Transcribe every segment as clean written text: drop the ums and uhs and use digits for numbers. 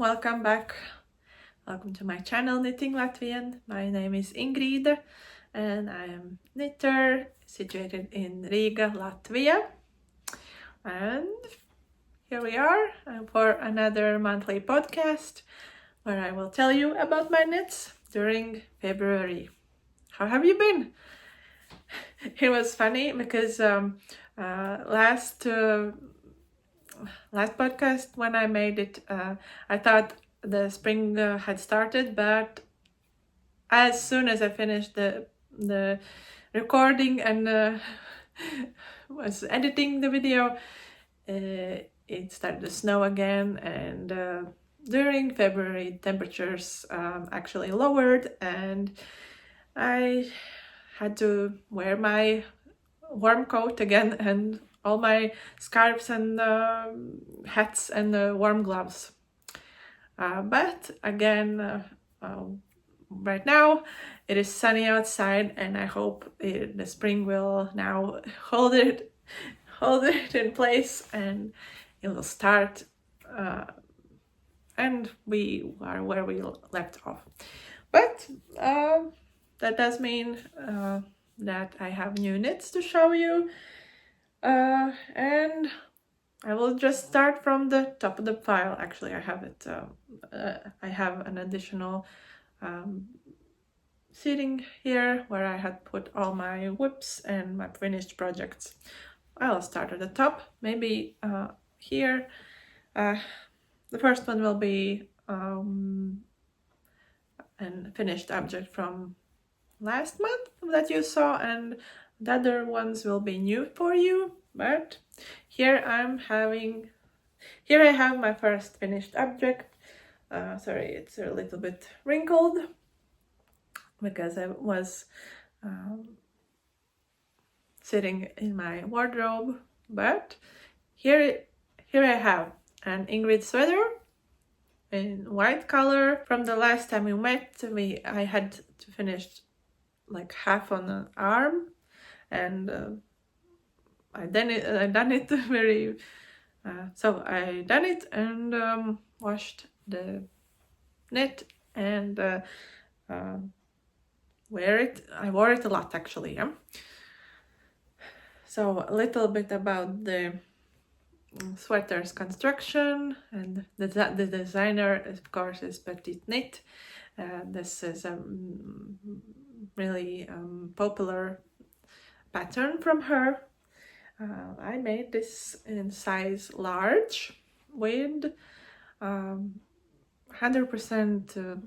welcome back. Welcome to my channel Knitting Latvian. My name is Ingrid and I am knitter situated in Riga, Latvia. And here we are for another monthly podcast where I will tell you about my knits during February. How have you been? It was funny because last podcast when I made it, I thought the spring had started, but as soon as I finished the recording and was editing the video, it started to snow again, and during February temperatures actually lowered, and I had to wear my warm coat again and all my scarves and hats and warm gloves. But again, right now it is sunny outside, and I hope the spring will now hold it in place, and it will start. And we are where we left off. But that does mean that I have new knits to show you. And I will just start from the top of the pile. Actually, I have it. I have an additional sitting here where I had put all my whips and my finished projects. I'll start at the top. Maybe here. The first one will be a finished object from last month that you saw, and the other ones will be new for you. But here I have my first finished object. Sorry, it's a little bit wrinkled because I was sitting in my wardrobe. But here I have an Ingrid sweater in white color. From the last time we met, I had to finish like half on an arm, and I done it very. So I done it and washed the knit and wear it. I wore it a lot actually. Yeah. So a little bit about the sweater's construction, and the designer, of course, is Petiteknit. This is a really popular pattern from her. I made this in size large with 100%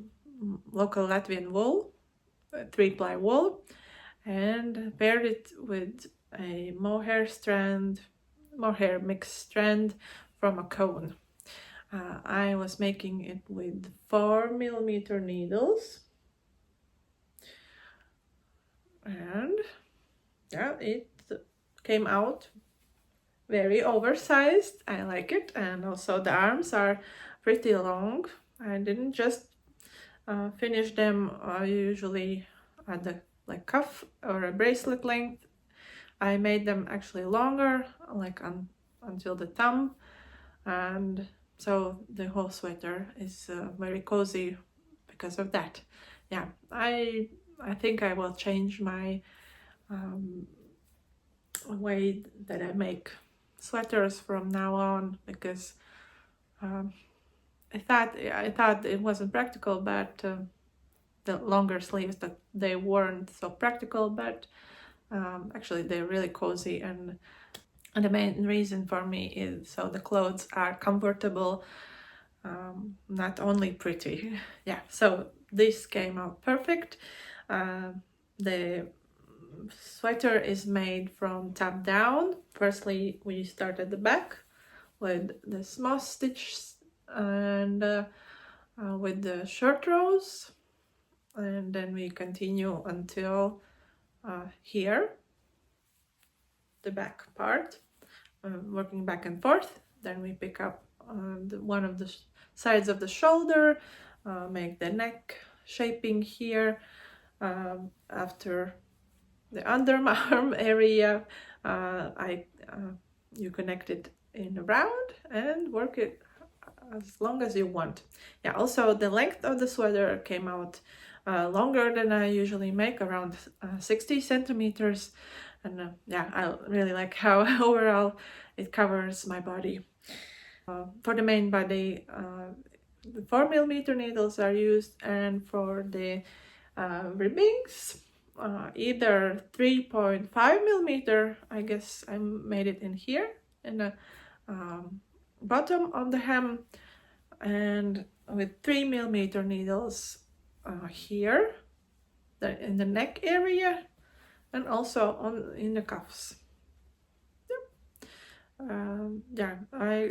local Latvian wool, 3-ply wool, and paired it with a mohair mixed strand from a cone. I was making it with 4mm needles, and yeah, it came out very oversized. I like it, and also the arms are pretty long. I didn't just finish them usually at the cuff or a bracelet length. I made them actually longer, like until the thumb, and so the whole sweater is very cozy because of that. Yeah, I think I will change my way that I make sweaters from now on, because I thought it wasn't practical, but the longer sleeves, that they weren't so practical, but actually they're really cozy, and the main reason for me is so the clothes are comfortable, not only pretty. Yeah, so this came out perfect. The sweater is made from top down. Firstly, we start at the back with the small stitches and with the short rows, and then we continue until here, the back part, working back and forth. Then we pick up one of the sides of the shoulder, make the neck shaping here. After the underarm area, you connect it in a round and work it as long as you want. Yeah, also the length of the sweater came out longer than I usually make, around 60 centimeters. And yeah, I really like how overall it covers my body. For the main body, the 4mm needles are used, and for the ribbings, either 3.5mm, I guess I made it in here, in the bottom of the hem, and with 3mm needles here, in the neck area, and also in the cuffs. Yeah,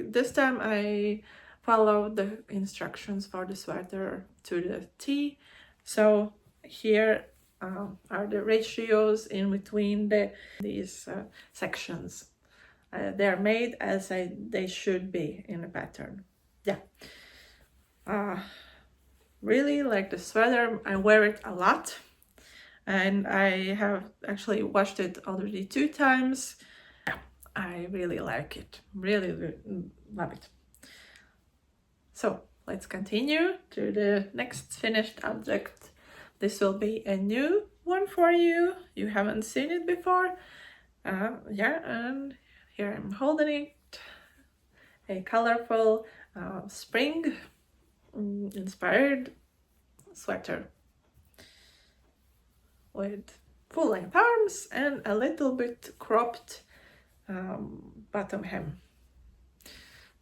this time I followed the instructions for the sweater to the T. So here are the ratios in between these sections. They're made as they should be in a pattern. Yeah. Really like the sweater. I wear it a lot, and I have actually washed it already 2 times. I really like it, really love it. So let's continue to the next finished object. This will be a new one for you. You haven't seen it before. Yeah, and here I'm holding it. A colorful spring inspired sweater with full-length arms and a little bit cropped bottom hem.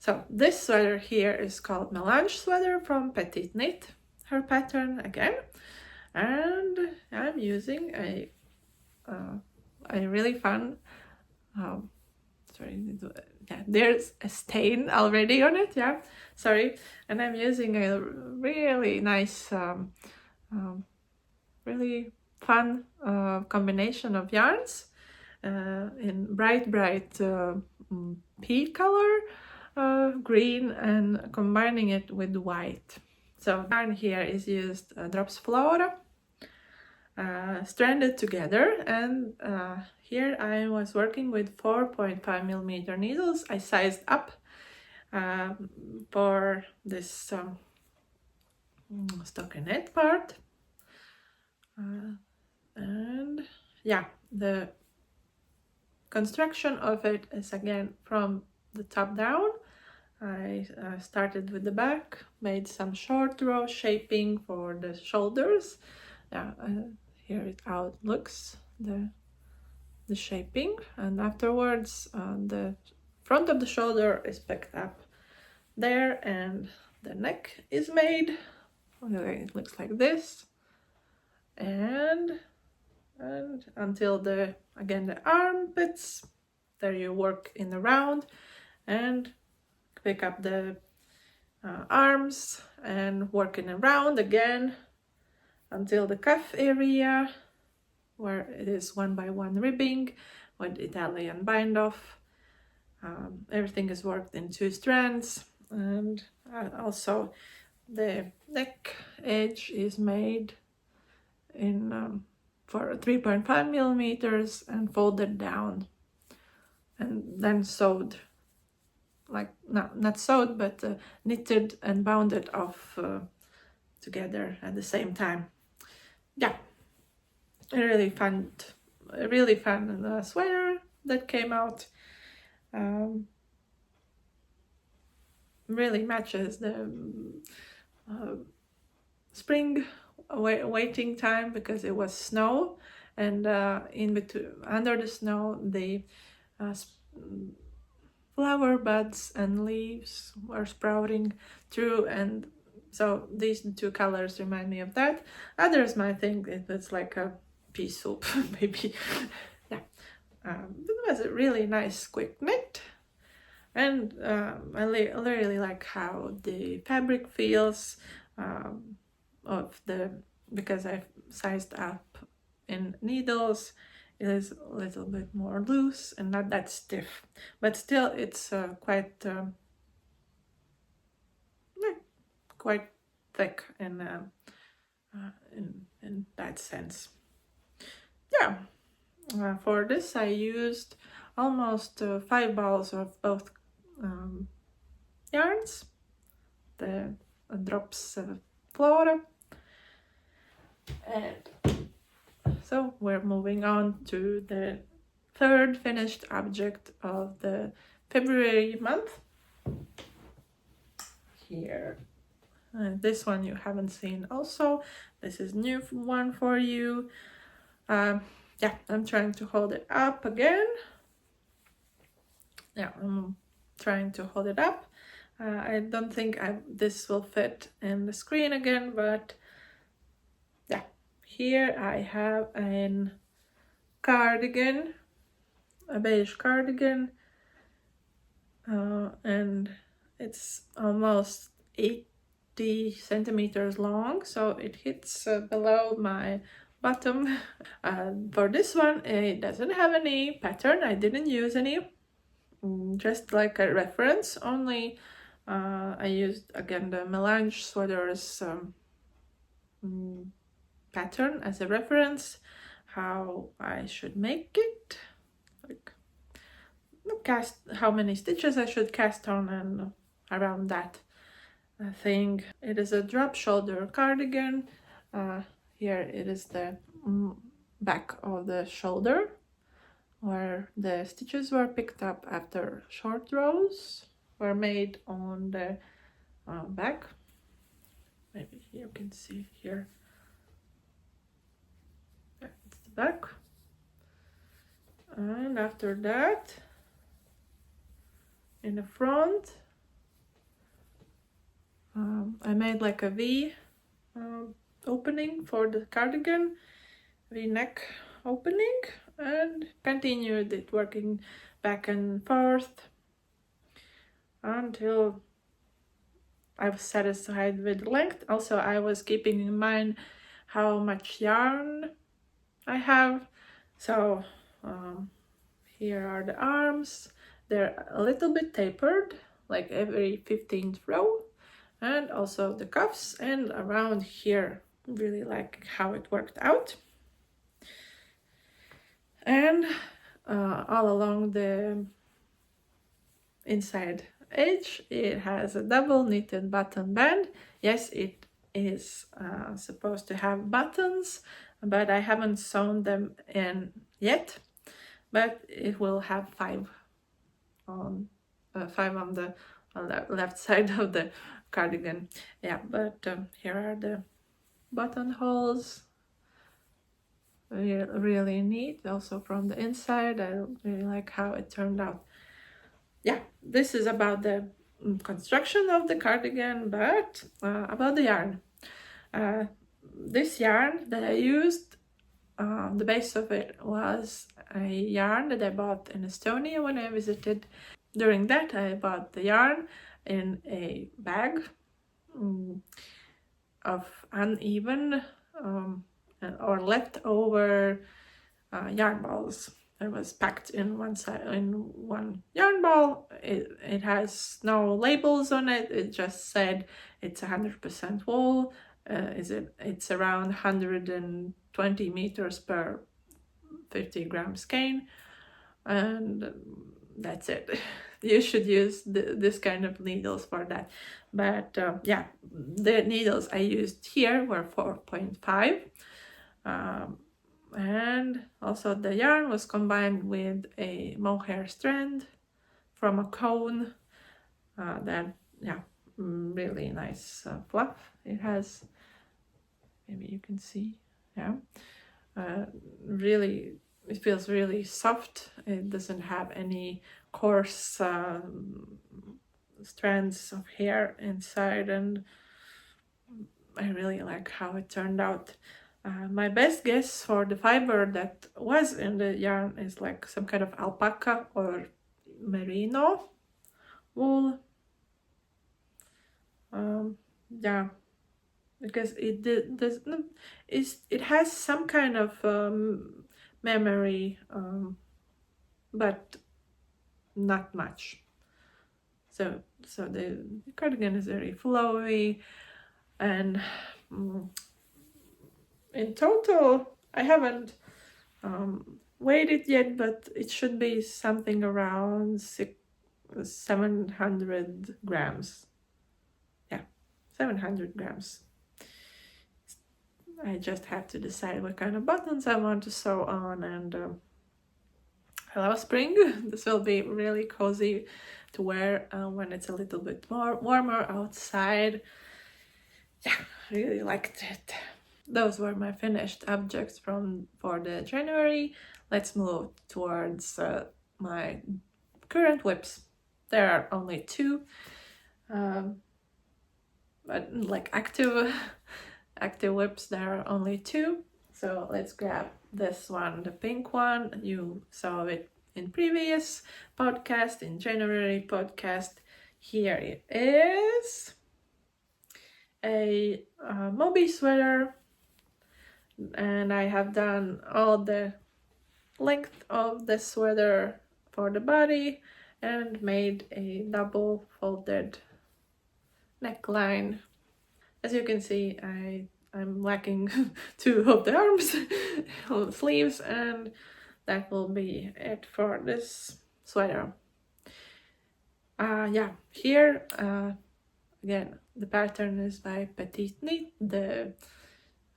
So this sweater here is called Melange sweater from Petiteknit, her pattern again, and I'm using a really fun. Yeah, there's a stain already on it. Yeah, sorry, and I'm using a really nice, really fun combination of yarns. In bright pea color, green, and combining it with white. So yarn here is used Drops Flora, stranded together, and here I was working with 4.5mm needles. I sized up for this stockinette part, and yeah, the construction of it is again from the top down. I started with the back, made some short row shaping for the shoulders. Yeah, here how it looks, the shaping, and afterwards the front of the shoulder is picked up there, and the neck is made. Okay, it looks like this, and until the armpits. There you work in the round and pick up the arms and work in a round again until the cuff area, where it is 1 by 1 ribbing with Italian bind off. Everything is worked in 2 strands, and also the neck edge is made in for 3.5mm and folded down, and then sewed, like not sewed, but knitted and bounded off together at the same time. Yeah, a really fun sweater that came out. Really matches the spring waiting time, because it was snow, and in between, under the snow, the flower buds and leaves were sprouting through, and so these 2 colors remind me of that. Others might think it's like a pea soup, maybe. Yeah, it was a really nice quick knit, and I really like how the fabric feels. Because I've sized up in needles, it is a little bit more loose and not that stiff, but still it's quite thick in that sense. Yeah, for this I used almost 5 balls of both yarns, the drops flora. And so we're moving on to the third finished object of the February month. Here, this one you haven't seen also. This is new one for you. Yeah, I'm trying to hold it up again. Yeah, I'm trying to hold it up. I don't think this will fit in the screen again, but yeah, here I have a cardigan, a beige cardigan, and it's almost 80 centimeters long, so it hits below my bottom. For this one, it doesn't have any pattern. I didn't use any, just like a reference only. I used again the Melange sweater's pattern as a reference, how I should make it, like cast how many stitches I should cast on and around that thing. It is a drop shoulder cardigan. Here it is the back of the shoulder where the stitches were picked up after short rows were made on the back. Maybe you can see here. That's the back. And after that, in the front, I made like a V opening for the cardigan, V neck opening, and continued it working back and forth until I was satisfied with the length. Also, I was keeping in mind how much yarn I have. So here are the arms. They're a little bit tapered, like every 15th row, and also the cuffs, and around here, really like how it worked out. And all along the inside edge, it has a double knitted button band. Yes, it is supposed to have buttons, but I haven't sewn them in yet. But it will have five on the left side of the cardigan. Yeah, but here are the buttonholes. Really neat. Also from the inside, I really like how it turned out. Yeah, this is about the construction of the cardigan, but about the yarn. This yarn that I used, the base of it was a yarn that I bought in Estonia when I visited. During that, I bought the yarn in a bag of uneven or leftover yarn balls. It was packed in one yarn ball. It has no labels on it. It just said it's 100% wool. It's around 120 meters per 50 grams skein, and that's it. You should use this kind of needles for that. But yeah, the needles I used here were 4.5. And also the yarn was combined with a mohair strand from a cone. That, yeah, really nice fluff. It has, maybe you can see, yeah. Really, it feels really soft. It doesn't have any coarse strands of hair inside, and I really like how it turned out. My best guess for the fiber that was in the yarn is like some kind of alpaca or merino wool. Yeah, because it has some kind of memory, but not much. So the cardigan is very flowy, and in total, I haven't weighed it yet, but it should be something around 700 grams. Yeah, 700 grams. I just have to decide what kind of buttons I want to sew on. And hello spring, this will be really cozy to wear when it's a little bit more warmer outside. Yeah, really liked it. Those were my finished objects for the January. Let's move towards my current whips. There are only two, but like active whips, there are only two. So let's grab this one, the pink one. You saw it in previous podcast, in January podcast. Here it is. A Moby sweater, and I have done all the length of the sweater for the body and made a double folded neckline. As you can see, I'm lacking two of the arms sleeves, and that will be it for this sweater. Yeah, here again the pattern is by Petiteknit, the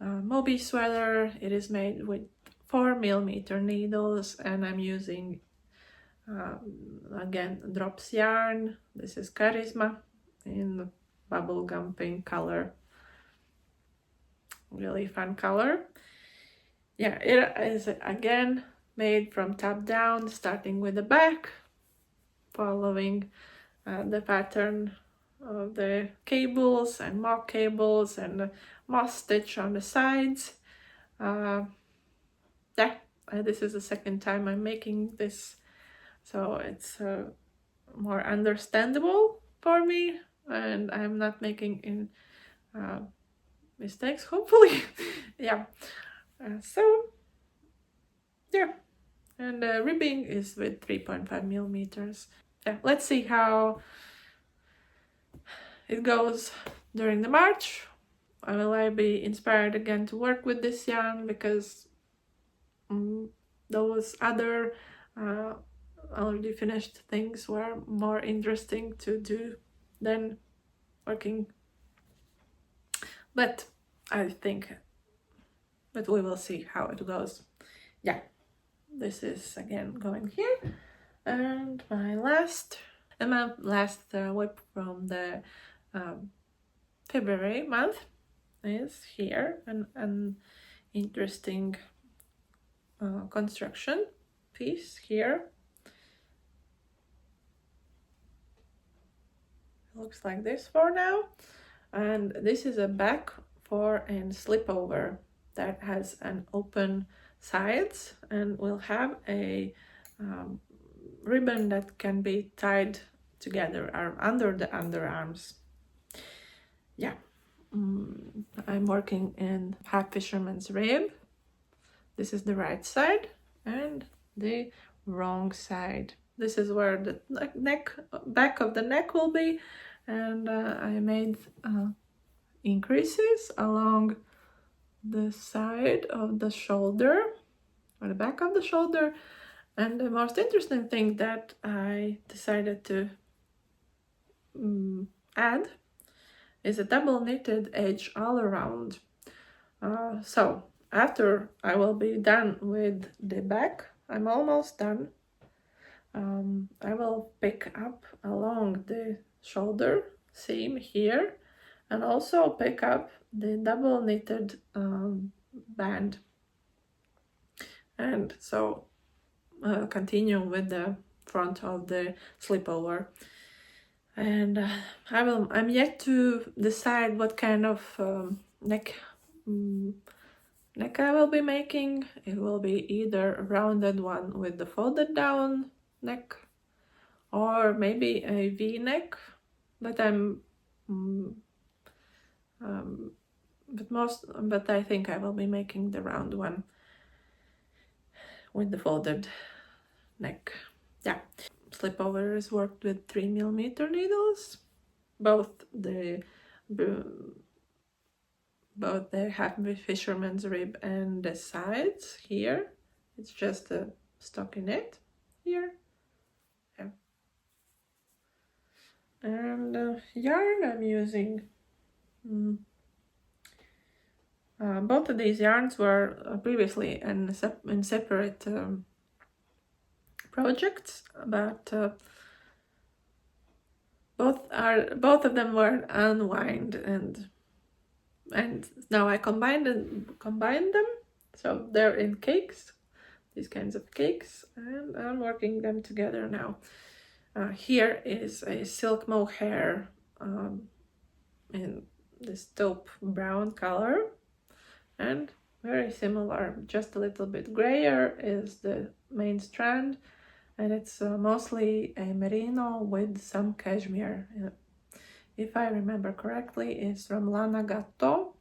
Moby sweater. It is made with 4mm needles, and I'm using again drops yarn. This is Charisma in bubblegum pink color. Really fun color. Yeah, it is again made from top down, starting with the back, following the pattern of the cables and mock cables and moss stitch on the sides. This is the second time I'm making this, so it's more understandable for me, and I'm not making in mistakes, hopefully. Yeah, so yeah, and ribbing is with 3.5mm. Yeah, let's see how it goes during the March. Will I be inspired again to work with this yarn, because those other already finished things were more interesting to do than working. But I think that we will see how it goes. Yeah, this is again going here, and my last whip from the February month is here, an interesting construction piece here. It looks like this for now, and this is a back for a slipover that has an open sides and will have a ribbon that can be tied together under the underarms. Yeah, I'm working in half fisherman's rib. This is the right side, and the wrong side. This is where the back of the neck will be, and I made increases along the side of the shoulder, or the back of the shoulder. And the most interesting thing that I decided to add is a double knitted edge all around. So after I will be done with the back, I'm almost done. I will pick up along the shoulder seam here, and also pick up the double knitted band, and so continue with the front of the slipover. And I'm yet to decide what kind of neck I will be making. It will be either a rounded one with the folded down neck, or maybe a V-neck, but but I think I will be making the round one with the folded neck. Yeah, slipover is worked with 3mm needles, both the half fisherman's rib and the sides here. It's just a stockinette here. And yarn I'm using Both of these yarns were previously in separate projects, but both of them were unwind, and now I combined them, so they're in cakes, these kinds of cakes, and I'm working them together now. Here is a silk mohair in this taupe brown color, and very similar, just a little bit grayer is the main strand, and it's mostly a merino with some cashmere. If I remember correctly, it's from Lana Gatto,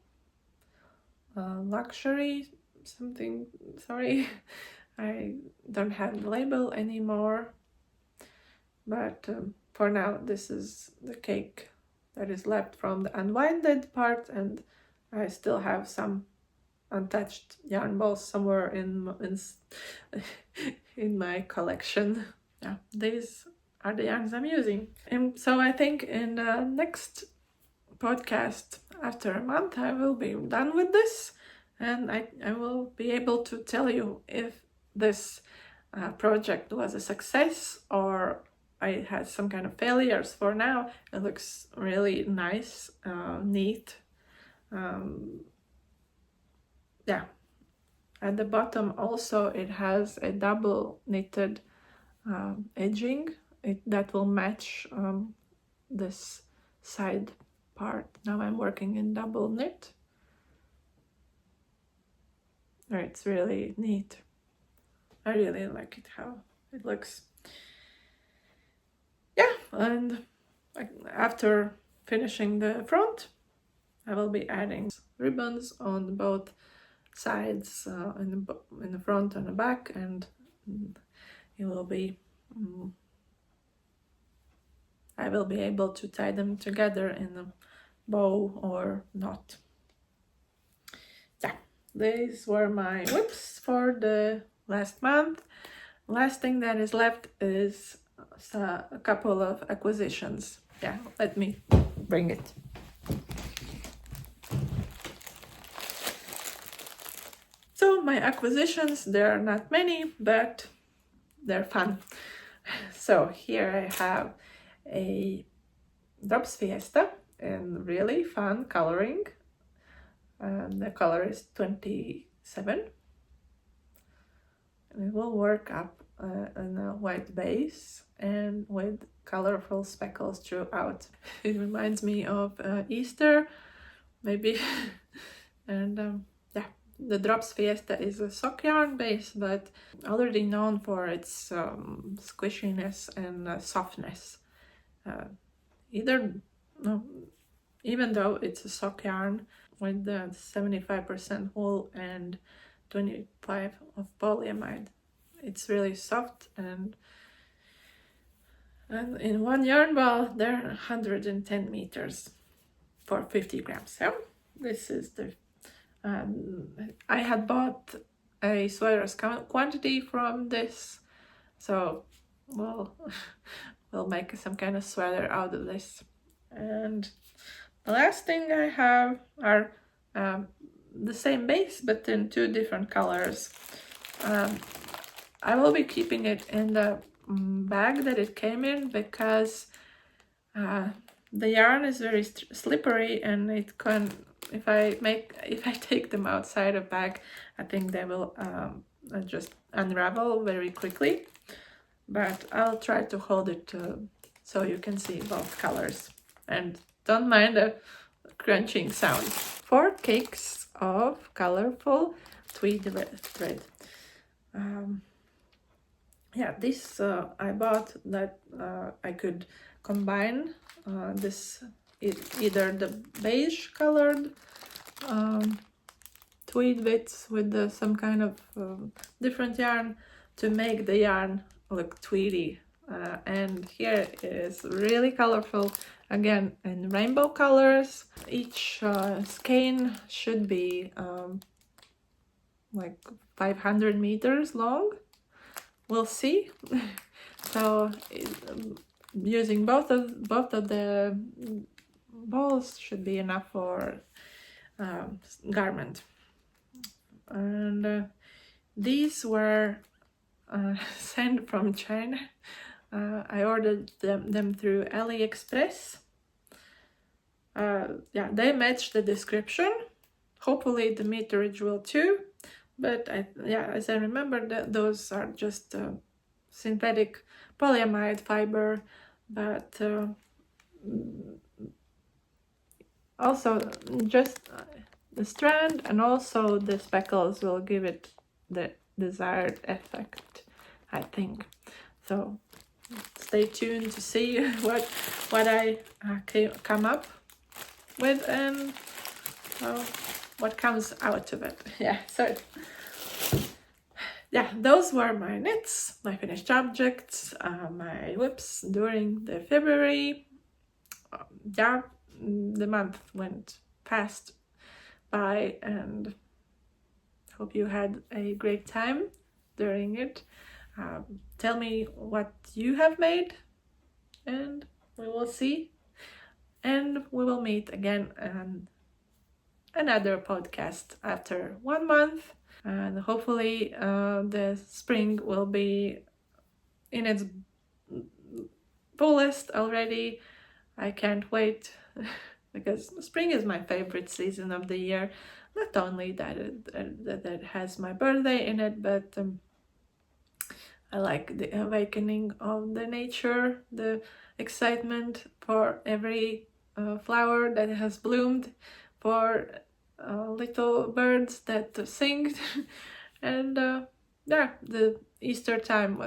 luxury something, sorry, I don't have the label anymore, but for now this is the cake that is left from the unwinded part, and I still have some untouched yarn balls somewhere in my collection. Yeah, these are the yarns I'm using. And so I think in the next podcast, after a month, I will be done with this, and I will be able to tell you if this project was a success or I had some kind of failures. For now, it looks really nice, neat. Yeah, at the bottom also it has a double knitted edging that will match this side part. Now I'm working in double knit. It's really neat. I really like it how it looks. Yeah, and after finishing the front, I will be adding ribbons on both sides, in the front and the back, and it will be I will be able to tie them together in a bow or knot. Yeah, these were my whips for the last month. Last thing that is left is a couple of acquisitions. Yeah, let me bring it. So my acquisitions, there are not many, but they're fun. So here I have a Drops Fiesta in really fun coloring. The color is 27. And it will work up on a white base and with colorful speckles throughout. It reminds me of Easter, maybe. And yeah, the Drops Fiesta is a sock yarn base, but already known for its squishiness and softness. Even though it's a sock yarn with the 75% wool and 25 of polyamide, it's really soft, and in one yarn ball there are 110 meters for 50 grams. So this is the I had bought a sweater's quantity from this, so we'll make some kind of sweater out of this. And the last thing I have are the same base but in two different colors. I will be keeping it in the bag that it came in because the yarn is very slippery, and it can, if I take them outside a bag, I think they will just unravel very quickly. But I'll try to hold it so you can see both colors, and don't mind the crunching sound. 4 cakes of colorful tweed thread. Yeah, this I bought that I could combine this either the beige colored tweed bits with some kind of different yarn to make the yarn look tweedy, and here is really colorful, again in rainbow colors. Each skein should be like 500 meters long. We'll see. So using both of the balls should be enough for garment. And these were sent from China. I ordered them through AliExpress. Yeah, they match the description. Hopefully the meterage will too. But as I remember, those are just synthetic polyamide fiber, but also just the strand and also the speckles will give it the desired effect, I think. So stay tuned to see what I come up with and what comes out of it. Yeah, so yeah, those were my knits, my finished objects, my whips during the February. The month went fast by, and hope you had a great time during it. Tell me what you have made, and we will see. And we will meet again on another podcast after 1 month. And hopefully the spring will be in its fullest already. I can't wait because spring is my favorite season of the year. Not only that it has my birthday in it, but I like the awakening of the nature, the excitement for every flower that has bloomed, for little birds that sing, and the Easter time.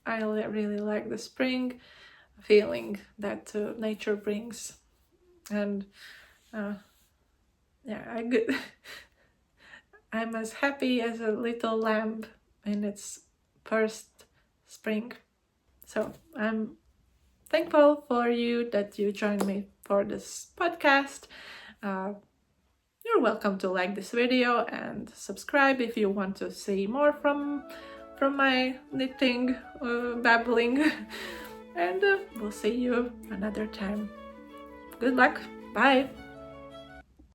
I really like the spring feeling that nature brings, and I'm as happy as a little lamb in its first spring. So I'm thankful for you that you joined me for this podcast. You're welcome to like this video and subscribe if you want to see more from my knitting, babbling. And we'll see you another time. Good luck. Bye.